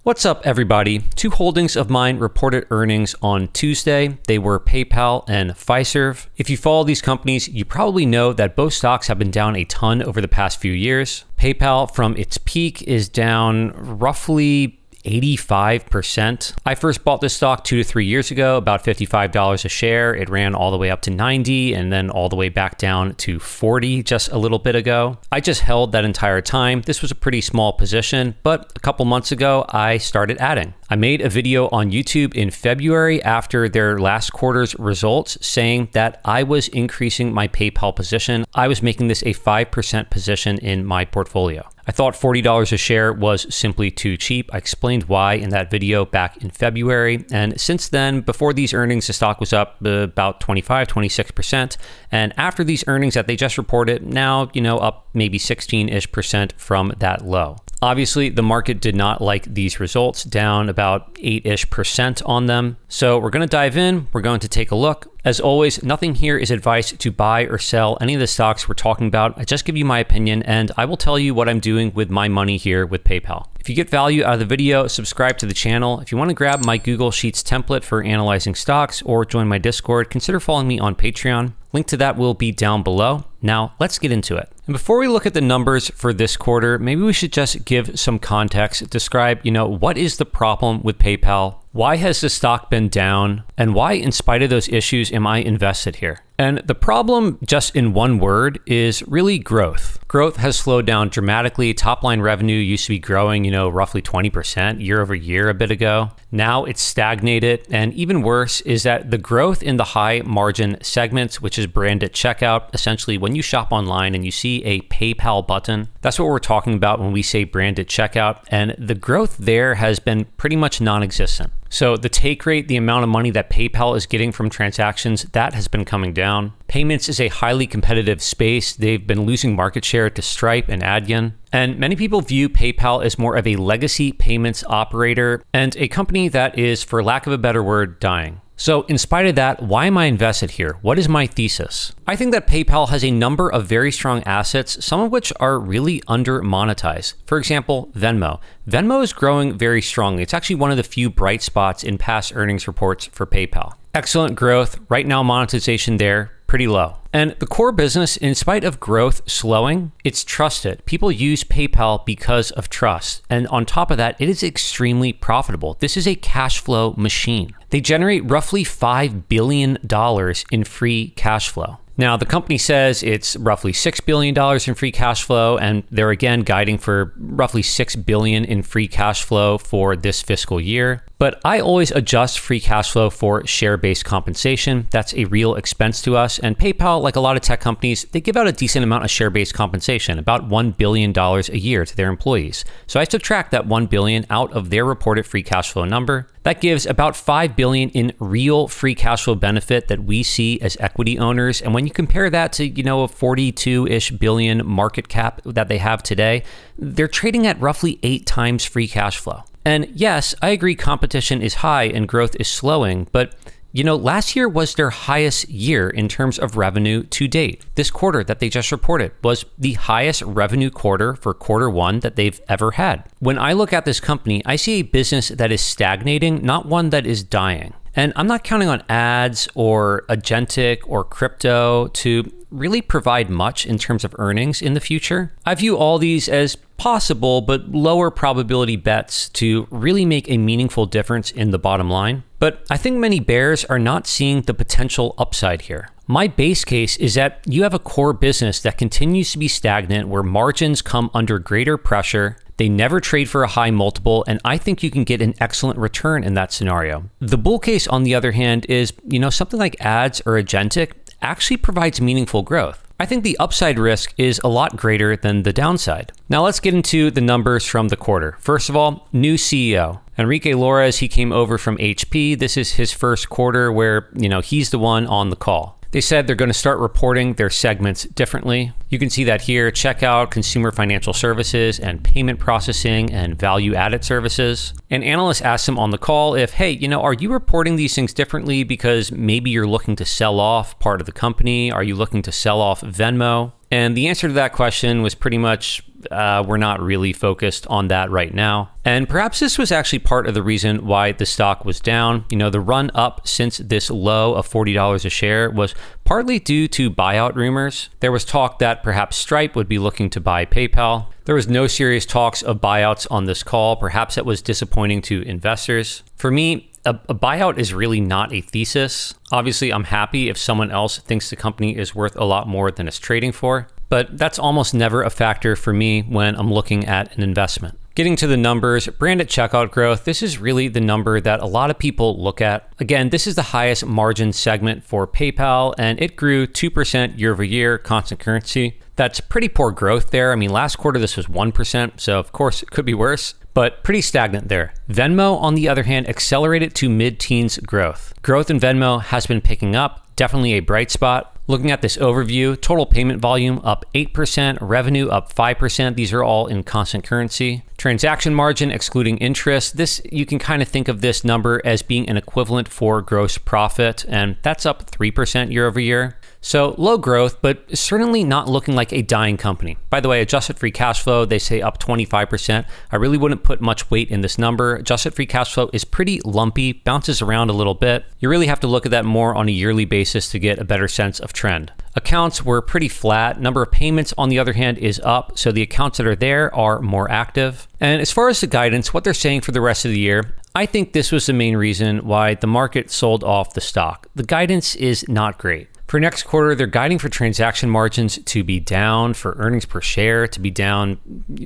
What's up, everybody? Two holdings of mine reported earnings on Tuesday. They were PayPal and Fiserv. If you follow these companies, you probably know that both stocks have been down a ton over the past few years. PayPal from its peak is down roughly 85%. I first bought this stock 2 to 3 years ago, about $55 a share. It ran all the way up to 90 and then all the way back down to 40 just a little bit ago. I just held that entire time. This was a pretty small position, but a couple months ago, I started adding. I made a video on YouTube in February after their last quarter's results saying that I was increasing my PayPal position. I was making this a 5% position in my portfolio. I thought $40 a share was simply too cheap. I explained why in that video back in February. And since then, before these earnings, the stock was up about 26%. And after these earnings that they just reported, now, up maybe 16-ish% from that low. Obviously, the market did not like these results, down about 8-ish% on them. So we're going to dive in. We're going to take a look. As always, nothing here is advice to buy or sell any of the stocks we're talking about. I just give you my opinion, and I will tell you what I'm doing with my money here with PayPal. If you get value out of the video, subscribe to the channel. If you want to grab my Google Sheets template for analyzing stocks or join my Discord, consider following me on Patreon. Link to that will be down below. Now, let's get into it. And before we look at the numbers for this quarter, maybe we should just give some context, describe, what is the problem with PayPal? Why has the stock been down? And why, in spite of those issues, am I invested here? And the problem, just in one word, is really growth. Growth has slowed down dramatically. Top line revenue used to be growing, roughly 20% year over year a bit ago. Now it's stagnated. And even worse is that the growth in the high margin segments, which is branded checkout, essentially when you shop online and you see a PayPal button, that's what we're talking about when we say branded checkout. And the growth there has been pretty much non-existent. So the take rate, the amount of money that PayPal is getting from transactions, that has been coming down. Payments is a highly competitive space. They've been losing market share to Stripe and Adyen. And many people view PayPal as more of a legacy payments operator and a company that is, for lack of a better word, dying. So in spite of that, why am I invested here? What is my thesis? I think that PayPal has a number of very strong assets, some of which are really under monetized. For example, Venmo. Venmo is growing very strongly. It's actually one of the few bright spots in past earnings reports for PayPal. Excellent growth. Right now, monetization there, pretty low. And the core business, in spite of growth slowing, it's trusted. People use PayPal because of trust. And on top of that, it is extremely profitable. This is a cash flow machine. They generate roughly $5 billion in free cash flow. Now, the company says it's roughly $6 billion in free cash flow, and they're again guiding for roughly $6 billion in free cash flow for this fiscal year. But I always adjust free cash flow for share-based compensation. That's a real expense to us. And PayPal, like a lot of tech companies, they give out a decent amount of share-based compensation, about $1 billion a year to their employees. So I subtract that $1 billion out of their reported free cash flow number. That gives about $5 billion in real free cash flow benefit that we see as equity owners. And when you compare that to, a 42-ish billion market cap that they have today, they're trading at roughly 8 times free cash flow. And yes, I agree competition is high and growth is slowing, but last year was their highest year in terms of revenue to date. This quarter that they just reported was the highest revenue quarter for quarter one that they've ever had. When I look at this company, I see a business that is stagnating, not one that is dying. And I'm not counting on ads or agentic or crypto to really provide much in terms of earnings in the future. I view all these as possible but lower probability bets to really make a meaningful difference in the bottom line. But I think many bears are not seeing the potential upside here. My base case is that you have a core business that continues to be stagnant, where margins come under greater pressure. They never trade for a high multiple, and I think you can get an excellent return in that scenario. The bull case, on the other hand, is, something like ads or agentic actually provides meaningful growth. I think the upside risk is a lot greater than the downside. Now let's get into the numbers from the quarter. First of all, new CEO. Enrique Lores, he came over from HP. This is his first quarter where, he's the one on the call. They said they're going to start reporting their segments differently. You can see that here: checkout, consumer financial services, and payment processing and value-added services. And analysts asked him on the call if, hey, are you reporting these things differently because maybe you're looking to sell off part of the company? Are you looking to sell off Venmo? And the answer to that question was pretty much, we're not really focused on that right now. And perhaps this was actually part of the reason why the stock was down. The run up since this low of $40 a share was partly due to buyout rumors. There was talk that perhaps Stripe would be looking to buy PayPal. There was no serious talks of buyouts on this call. Perhaps that was disappointing to investors. For me, a buyout is really not a thesis. Obviously, I'm happy if someone else thinks the company is worth a lot more than it's trading for, but that's almost never a factor for me when I'm looking at an investment. Getting to the numbers, branded checkout growth, this is really the number that a lot of people look at. Again, this is the highest margin segment for PayPal, and it grew 2% year over year, constant currency. That's pretty poor growth there. I mean, last quarter this was 1%, so of course it could be worse, but pretty stagnant there. Venmo, on the other hand, accelerated to mid-teens growth. Growth in Venmo has been picking up, definitely a bright spot. Looking at this overview, total payment volume up 8%, revenue up 5%. These are all in constant currency. Transaction margin excluding interest. This, you can kind of think of this number as being an equivalent for gross profit, and that's up 3% year over year. So low growth, but certainly not looking like a dying company. By the way, adjusted free cash flow, they say up 25%. I really wouldn't put much weight in this number. Adjusted free cash flow is pretty lumpy, bounces around a little bit. You really have to look at that more on a yearly basis to get a better sense of trend. Accounts were pretty flat. Number of payments, on the other hand, is up. So the accounts that are there are more active. And as far as the guidance, what they're saying for the rest of the year, I think this was the main reason why the market sold off the stock. The guidance is not great. For next quarter, they're guiding for transaction margins to be down, for earnings per share to be down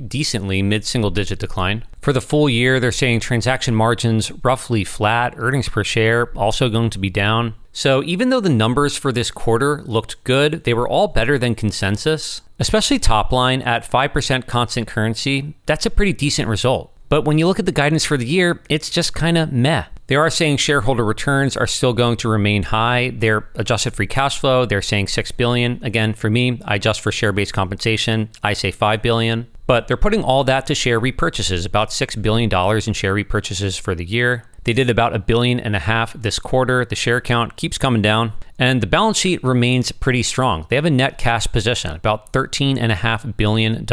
decently, mid-single digit decline. For the full year, they're saying transaction margins roughly flat, earnings per share also going to be down. So even though the numbers for this quarter looked good, they were all better than consensus, especially top line at 5% constant currency. That's a pretty decent result. But when you look at the guidance for the year, it's just kind of meh. They are saying shareholder returns are still going to remain high. Their adjusted free cash flow, they're saying $6 billion. Again, for me, I adjust for share-based compensation. I say $5 billion. But they're putting all that to share repurchases, about $6 billion in share repurchases for the year. They did about $1.5 billion this quarter. The share count keeps coming down, and the balance sheet remains pretty strong. They have a net cash position, about $13.5 billion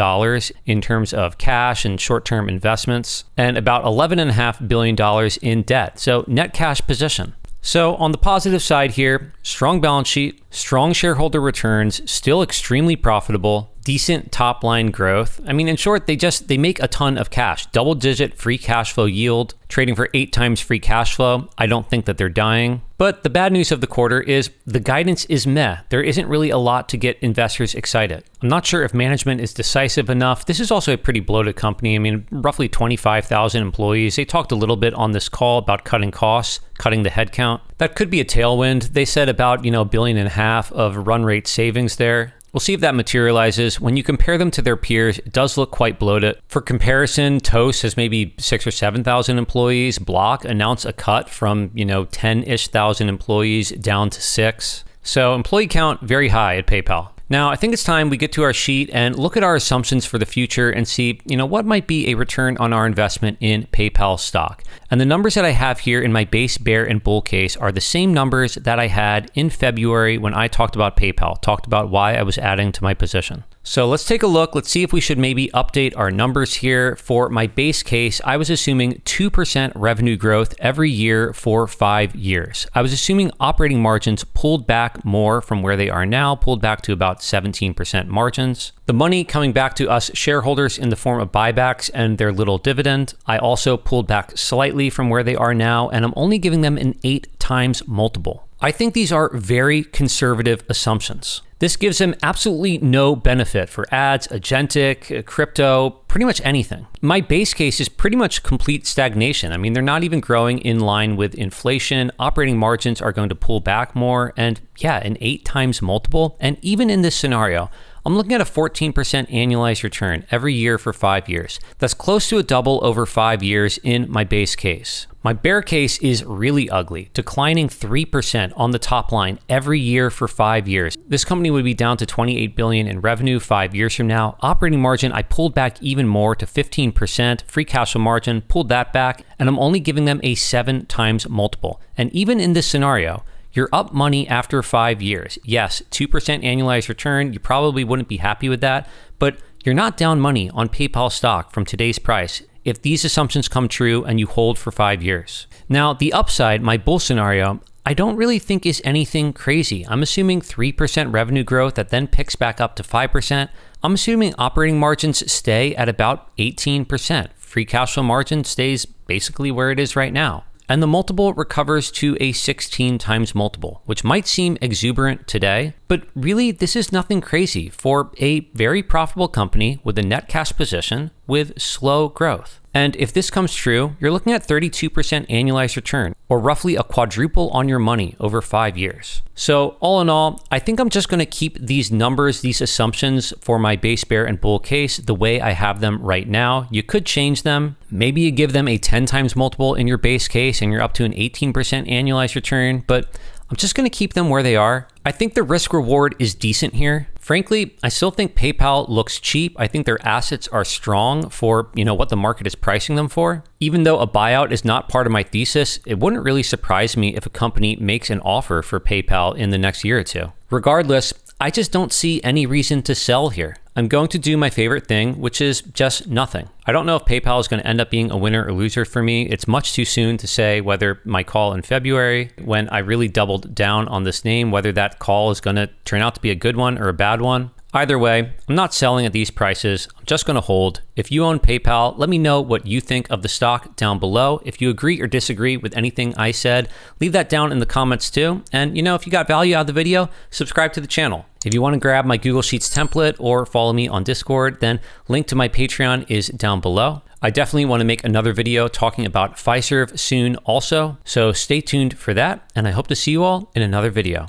in terms of cash and short-term investments, and about $11.5 billion in debt. So net cash position. So on the positive side here, strong balance sheet, strong shareholder returns, still extremely profitable, decent top line growth. I mean, in short, they make a ton of cash, double-digit free cash flow yield, trading for 8 times free cash flow. I don't think that they're dying. But the bad news of the quarter is the guidance is meh. There isn't really a lot to get investors excited. I'm not sure if management is decisive enough. This is also a pretty bloated company. I mean, roughly 25,000 employees. They talked a little bit on this call about cutting costs, cutting the headcount. That could be a tailwind. They said about, $1.5 billion of run rate savings there. We'll see if that materializes. When you compare them to their peers, it does look quite bloated. For comparison, Toast has maybe 6,000 or 7,000 employees. Block announced a cut from, 10-ish thousand employees down to 6. So employee count very high at PayPal. Now, I think it's time we get to our sheet and look at our assumptions for the future and see, what might be a return on our investment in PayPal stock. And the numbers that I have here in my base, bear, and bull case are the same numbers that I had in February when I talked about PayPal, talked about why I was adding to my position. So let's take a look. Let's see if we should maybe update our numbers here. For my base case, I was assuming 2% revenue growth every year for 5 years. I was assuming operating margins pulled back more from where they are now, pulled back to about 17% margins. The money coming back to us shareholders in the form of buybacks and their little dividend. I also pulled back slightly from where they are now, and I'm only giving them an 8 times multiple. I think these are very conservative assumptions. This gives them absolutely no benefit for ads, agentic, crypto, pretty much anything. My base case is pretty much complete stagnation. I mean, they're not even growing in line with inflation. Operating margins are going to pull back more. And yeah, an 8 times multiple. And even in this scenario, I'm looking at a 14% annualized return every year for 5 years. That's close to a double over 5 years in my base case. My bear case is really ugly, declining 3% on the top line every year for 5 years. This company would be down to $28 billion in revenue 5 years from now. Operating margin, I pulled back even more to 15%. Free cash flow margin, pulled that back, and I'm only giving them a 7 times multiple. And even in this scenario, You're up money after 5 years. Yes, 2% annualized return. You probably wouldn't be happy with that, but you're not down money on PayPal stock from today's price if these assumptions come true and you hold for 5 years. Now, the upside, my bull scenario, I don't really think is anything crazy. I'm assuming 3% revenue growth that then picks back up to 5%. I'm assuming operating margins stay at about 18%. Free cash flow margin stays basically where it is right now. And the multiple recovers to a 16 times multiple, which might seem exuberant today, but really this is nothing crazy for a very profitable company with a net cash position with slow growth. And if this comes true, you're looking at 32% annualized return, or roughly a quadruple on your money over 5 years. So all in all, I think I'm just going to keep these numbers, these assumptions for my base bear and bull case the way I have them right now. You could change them. Maybe you give them a 10 times multiple in your base case and you're up to an 18% annualized return, but I'm just going to keep them where they are. I think the risk reward is decent here. Frankly, I still think PayPal looks cheap. I think their assets are strong for, what the market is pricing them for. Even though a buyout is not part of my thesis, it wouldn't really surprise me if a company makes an offer for PayPal in the next year or two. Regardless, I just don't see any reason to sell here. I'm going to do my favorite thing, which is just nothing. I don't know if PayPal is going to end up being a winner or loser for me. It's much too soon to say whether my call in February, when I really doubled down on this name, whether that call is going to turn out to be a good one or a bad one. Either way, I'm not selling at these prices. I'm just going to hold. If you own PayPal, let me know what you think of the stock down below. If you agree or disagree with anything I said, leave that down in the comments too. And if you got value out of the video, subscribe to the channel. If you want to grab my Google Sheets template or follow me on Discord, then link to my Patreon is down below. I definitely want to make another video talking about Fiserv soon also, so stay tuned for that, and I hope to see you all in another video.